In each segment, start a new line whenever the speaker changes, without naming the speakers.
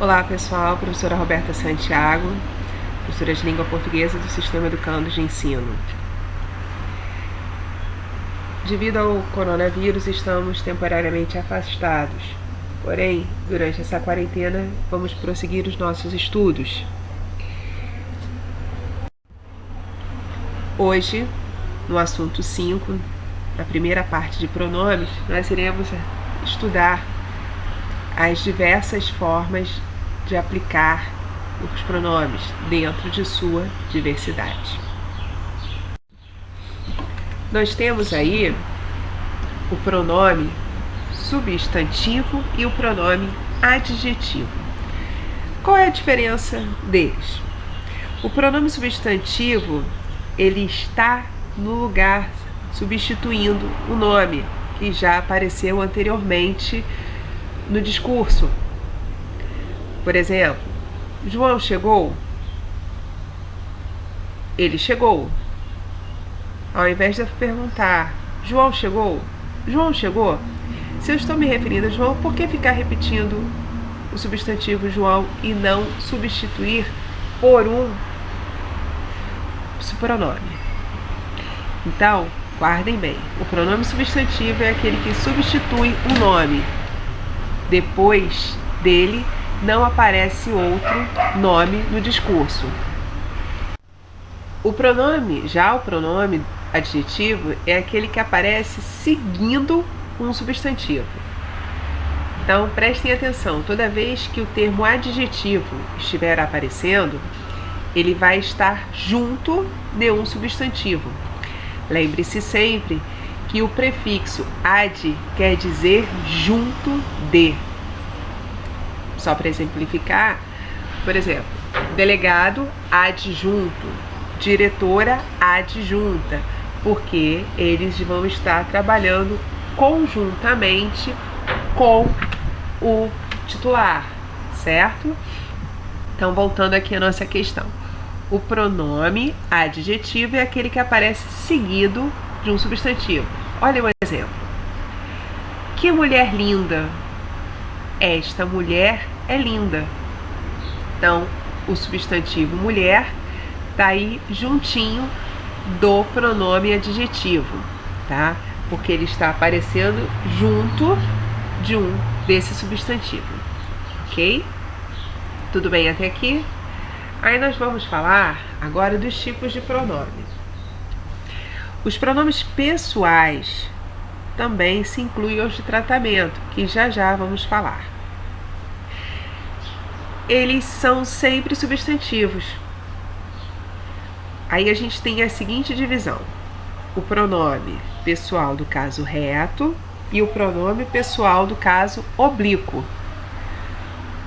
Olá pessoal, professora Roberta Santiago, professora de língua portuguesa do Sistema Educando de Ensino. Devido ao coronavírus, estamos temporariamente afastados. Porém, durante essa quarentena, vamos prosseguir os nossos estudos. Hoje, no assunto 5, na primeira parte de pronomes, nós iremos estudar as diversas formas de aplicar os pronomes dentro de sua diversidade. Nós temos aí o pronome substantivo e o pronome adjetivo. Qual é a diferença deles? O pronome substantivo, ele está no lugar, substituindo o nome que já apareceu anteriormente no discurso. Por exemplo, João chegou? Ele chegou. Ao invés de eu perguntar, João chegou? João chegou? Se eu estou me referindo a João, por que ficar repetindo o substantivo João e não substituir por um pronome? Então, guardem bem, o pronome substantivo é aquele que substitui um nome. Depois dele, não aparece outro nome no discurso. O pronome adjetivo é aquele que aparece seguindo um substantivo. Então, prestem atenção, toda vez que o termo adjetivo estiver aparecendo, ele vai estar junto de um substantivo. Lembre-se sempre que o prefixo ad quer dizer junto de. Só para exemplificar, por exemplo, delegado adjunto, diretora adjunta, porque eles vão estar trabalhando conjuntamente com o titular, certo? Então, voltando aqui à nossa questão. O pronome adjetivo é aquele que aparece seguido de um substantivo. Olha o exemplo. Que mulher linda! Esta mulher é linda. Então, o substantivo mulher está aí juntinho do pronome adjetivo, tá? Porque ele está aparecendo junto de um desse substantivo, ok? Tudo bem até aqui? Aí nós vamos falar agora dos tipos de pronome. Os pronomes pessoais também se incluem os de tratamento, que já vamos falar. Eles são sempre substantivos. Aí a gente tem a seguinte divisão: o pronome pessoal do caso reto e o pronome pessoal do caso oblíquo.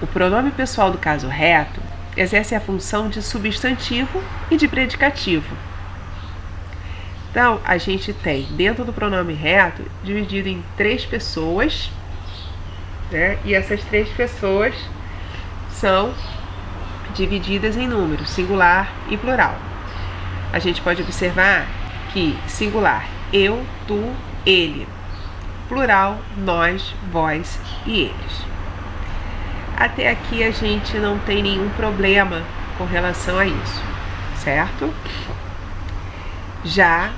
O pronome pessoal do caso reto exerce a função de substantivo e de predicativo. Então, a gente tem, dentro do pronome reto, dividido em 3 pessoas, né? E essas 3 pessoas são divididas em números, singular e plural. A gente pode observar que singular, eu, tu, ele. Plural, nós, vós e eles. Até aqui a gente não tem nenhum problema com relação a isso, certo? Já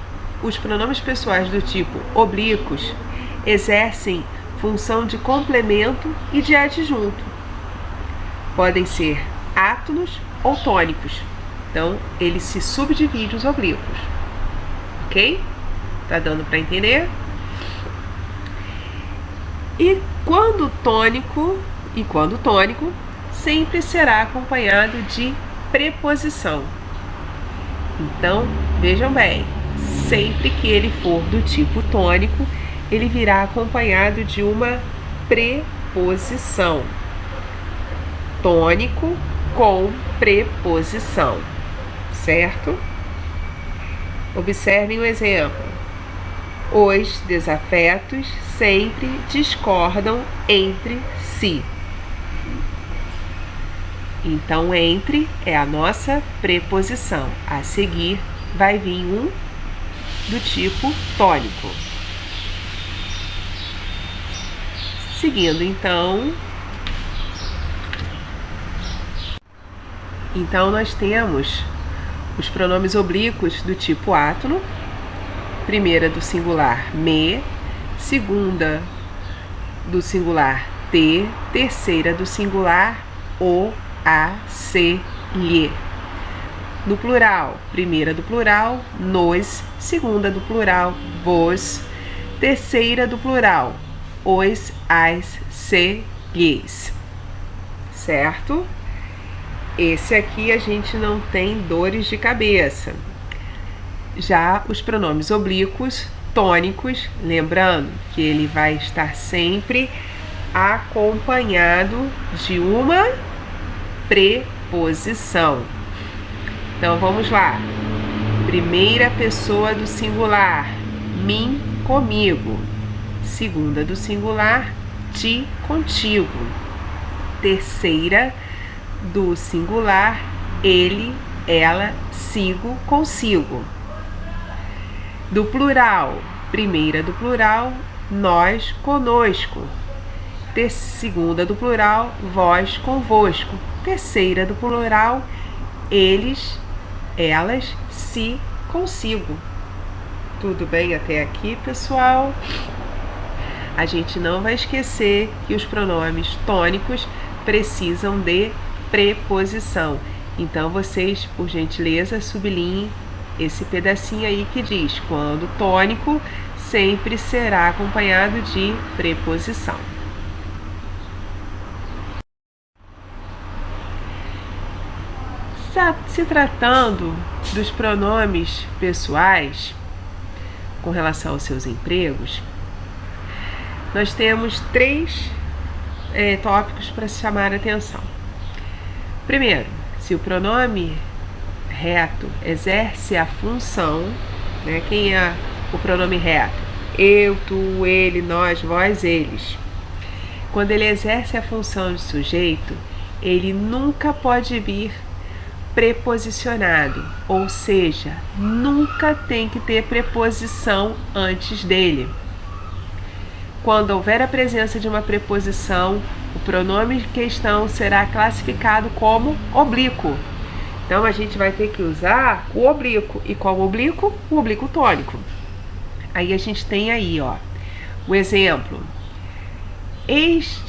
os pronomes pessoais do tipo oblíquos exercem função de complemento e de adjunto. Podem ser átonos ou tônicos. Então, ele se subdivide os oblíquos. Ok? Tá dando para entender? E quando tônico, sempre será acompanhado de preposição. Então, vejam bem, sempre que ele for do tipo tônico, ele virá acompanhado de uma preposição. Tônico com preposição, certo? Observem o exemplo. Os desafetos sempre discordam entre si. Então, entre é a nossa preposição. A seguir vai vir um do tipo tônico. Seguindo, então, Então, nós temos os pronomes oblíquos do tipo átono, primeira do singular me, segunda do singular te, terceira do singular o, a, se, lhe. No plural, primeira do plural, nos, segunda do plural, vos, terceira do plural, os, as, se, lhes. Certo? Esse aqui a gente não tem dores de cabeça. Já os pronomes oblíquos, tônicos, lembrando que ele vai estar sempre acompanhado de uma preposição. Então vamos lá. Primeira pessoa do singular, mim, comigo. Segunda do singular, ti, contigo. Terceira do singular, ele, ela, sigo, consigo. Do plural, primeira do plural, nós, conosco. Segunda do plural, vós, convosco. Terceira do plural, eles, elas, se, consigo. Tudo bem até aqui, pessoal? A gente não vai esquecer que os pronomes tônicos precisam de preposição. Então, vocês, por gentileza, sublinhem esse pedacinho aí que diz: quando tônico, sempre será acompanhado de preposição. Se tratando dos pronomes pessoais, com relação aos seus empregos, nós temos três tópicos para chamar a atenção. Primeiro, se o pronome reto exerce a função, né? Quem é o pronome reto? Eu, tu, ele, nós, vós, eles. Quando ele exerce a função de sujeito, ele nunca pode vir preposicionado, ou seja, nunca tem que ter preposição antes dele. Quando houver a presença de uma preposição, o pronome em questão será classificado como oblíquo. Então, a gente vai ter que usar o oblíquo. E qual oblíquo? O oblíquo tônico. Aí a gente tem aí, ó, o exemplo. Eis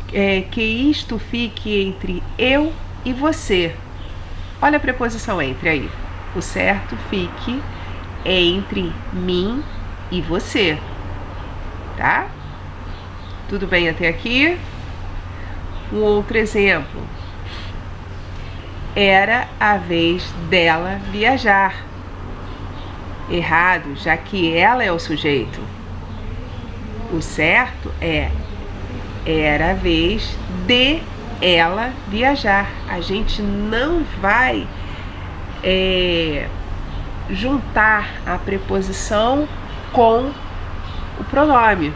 que isto fique entre eu e você. Olha a preposição entre aí. O certo fique entre mim e você. Tá? Tudo bem até aqui? Um outro exemplo. Era a vez dela viajar. Errado, já que ela é o sujeito. O certo é: era a vez de ela viajar. A gente não vai juntar a preposição com o pronome.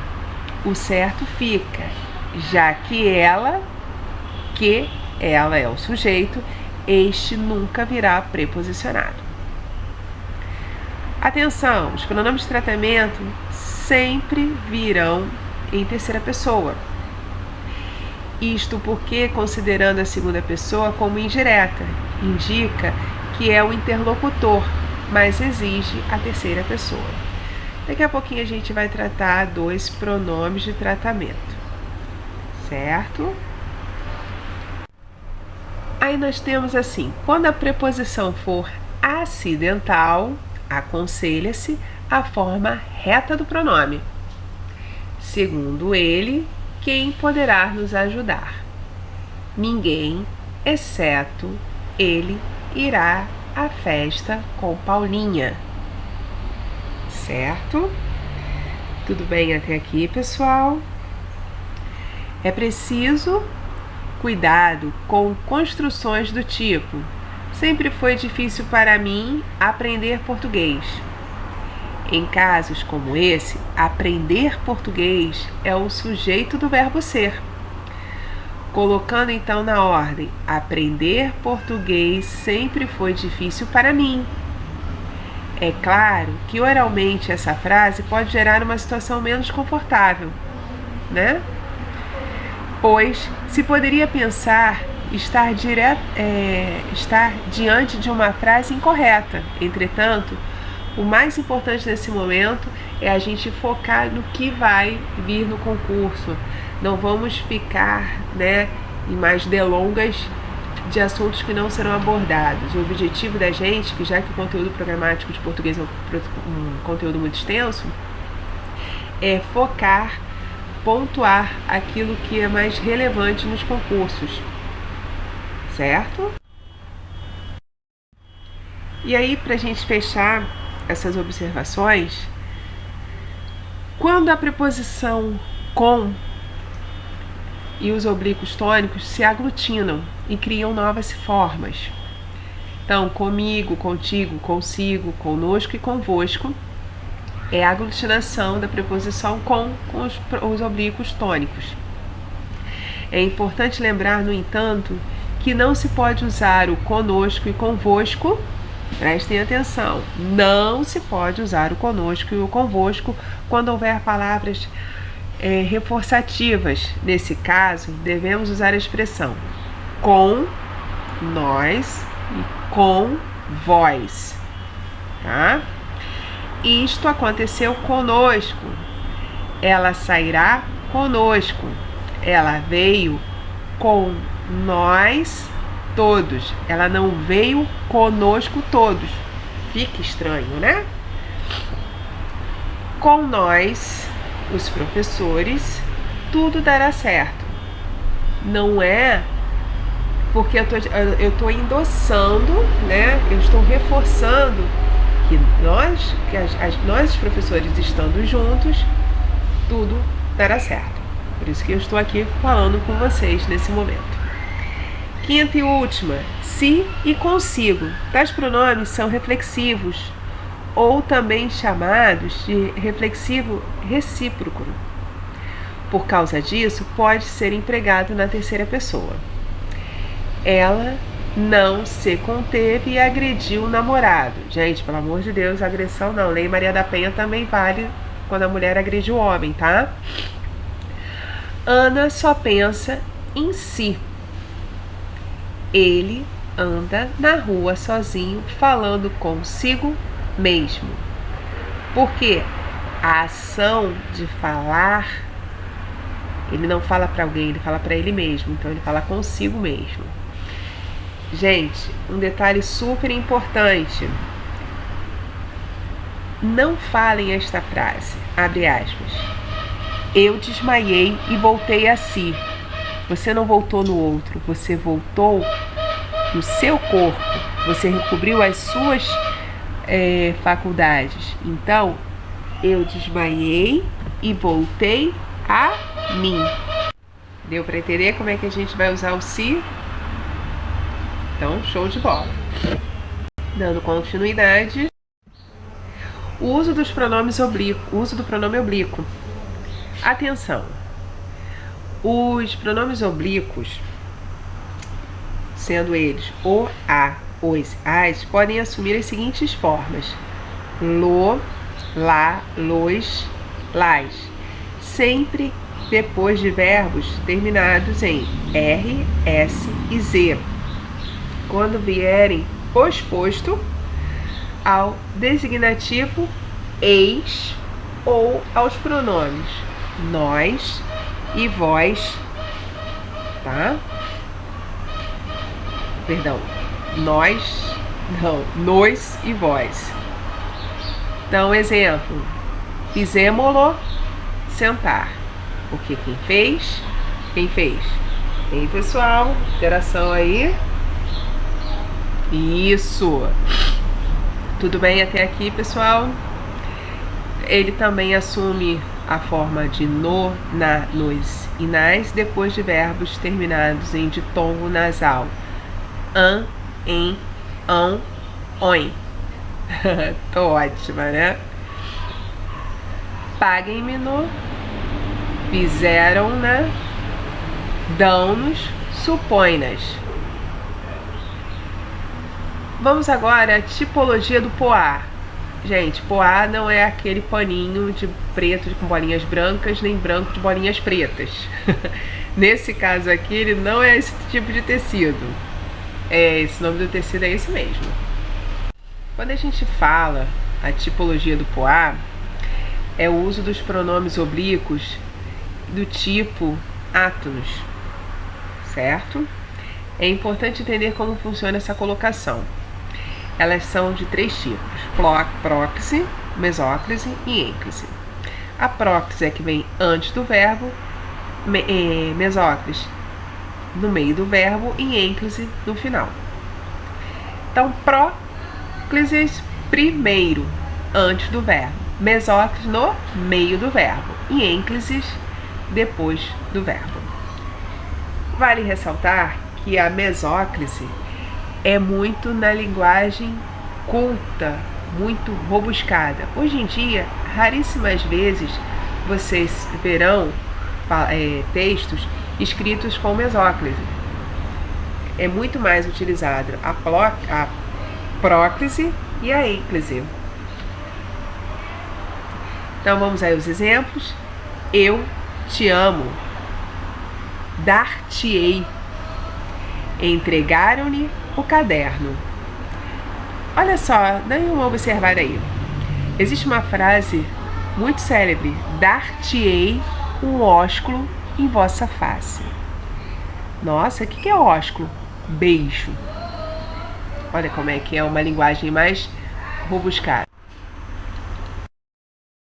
O certo fica, já que ela é o sujeito, este nunca virá preposicionado. Atenção, os pronomes de tratamento sempre virão em terceira pessoa. Isto porque, considerando a segunda pessoa como indireta, indica que é o interlocutor, mas exige a terceira pessoa. Daqui a pouquinho a gente vai tratar dos pronomes de tratamento, certo? Aí nós temos assim: quando a preposição for acidental, aconselha-se a forma reta do pronome. Segundo ele, quem poderá nos ajudar? Ninguém, exceto ele, irá à festa com Paulinha. Certo? Tudo bem até aqui, pessoal? É preciso cuidado com construções do tipo: sempre foi difícil para mim aprender português. Em casos como esse, aprender português é o sujeito do verbo ser. Colocando então na ordem: aprender português sempre foi difícil para mim. É claro que oralmente essa frase pode gerar uma situação menos confortável, né? Pois se poderia pensar estar diante de uma frase incorreta. Entretanto, o mais importante nesse momento é a gente focar no que vai vir no concurso. Não vamos ficar, em mais delongas de assuntos que não serão abordados. O objetivo da gente, que já que o conteúdo programático de português é um conteúdo muito extenso, é focar, pontuar aquilo que é mais relevante nos concursos, certo? E aí, para a gente fechar essas observações, quando a preposição com e os oblíquos tônicos se aglutinam e criam novas formas. Então, comigo, contigo, consigo, conosco e convosco é a aglutinação da preposição com os oblíquos tônicos. É importante lembrar, no entanto, que não se pode usar o conosco e convosco. Prestem atenção, não se pode usar o conosco e o convosco quando houver palavras reforçativas. Nesse caso, devemos usar a expressão com nós e com vós, tá? Isto aconteceu conosco, ela sairá conosco, ela veio com nós todos, ela não veio conosco todos. Fica estranho, né? Com nós, os professores, tudo dará certo. Não é porque eu tô endossando, eu estou reforçando que nós professores estando juntos, tudo dará certo. Por isso que eu estou aqui falando com vocês nesse momento. Quinta e última, se e consigo. Tais pronomes são reflexivos, ou também chamados de reflexivo recíproco. Por causa disso, pode ser empregado na terceira pessoa. Ela não se conteve e agrediu o namorado. Gente, pelo amor de Deus, agressão não. Lei Maria da Penha também vale quando a mulher agride o homem, tá? Ana só pensa em si. Ele anda na rua sozinho, falando consigo mesmo. Porque a ação de falar, ele não fala para alguém, ele fala para ele mesmo. Então ele fala consigo mesmo. Gente, um detalhe super importante. Não falem esta frase, abre aspas. Eu desmaiei e voltei a si. Você não voltou no outro, você voltou no seu corpo. Você recobriu as suas faculdades. Então, eu desmaiei e voltei a mim. Deu para entender como é que a gente vai usar o se? Então, show de bola. Dando continuidade. O uso dos pronomes oblíquos, uso do pronome oblíquo. Atenção. Os pronomes oblíquos, sendo eles o, a, os, as, podem assumir as seguintes formas: lo, lá, los, las, sempre depois de verbos terminados em R, S e Z, quando vierem posposto ao designativo eis ou aos pronomes nós e vós, tá? Perdão, nós e vós. Então, exemplo, fizemo-lo sentar. Porque quem fez? Ei, pessoal, interação aí. Isso. Tudo bem até aqui, pessoal? Ele também assume a forma de no, na, nos e nas depois de verbos terminados em ditongo nasal. An, em, ão, oin. Tô ótima, né? Paguem-me-no, fizeram-na, dão-nos, supõe-nas. Vamos agora à tipologia do poá. Gente, poá não é aquele paninho de preto com bolinhas brancas, nem branco de bolinhas pretas. Nesse caso aqui, ele não é esse tipo de tecido. Esse nome do tecido é esse mesmo. Quando a gente fala a tipologia do poá, é o uso dos pronomes oblíquos do tipo átonos, certo? É importante entender como funciona essa colocação. Elas são de 3 tipos: próclise, mesóclise e ênclise. A próclise é que vem antes do verbo, mesóclise no meio do verbo e ênclise no final. Então, próclise primeiro, antes do verbo, mesóclise no meio do verbo e ênclise depois do verbo. Vale ressaltar que a mesóclise é muito na linguagem culta, muito robuscada. Hoje em dia, raríssimas vezes vocês verão textos escritos com mesóclise. É muito mais utilizado a próclise e a ênclise. Então vamos aí aos exemplos. Eu te amo. Dar-te-ei. Entregaram-lhe o caderno. Olha só, dá uma observada aí. Existe uma frase muito célebre: dar-te-ei um ósculo em vossa face. Nossa, o que é ósculo? Beijo. Olha como é que é uma linguagem mais robuscada.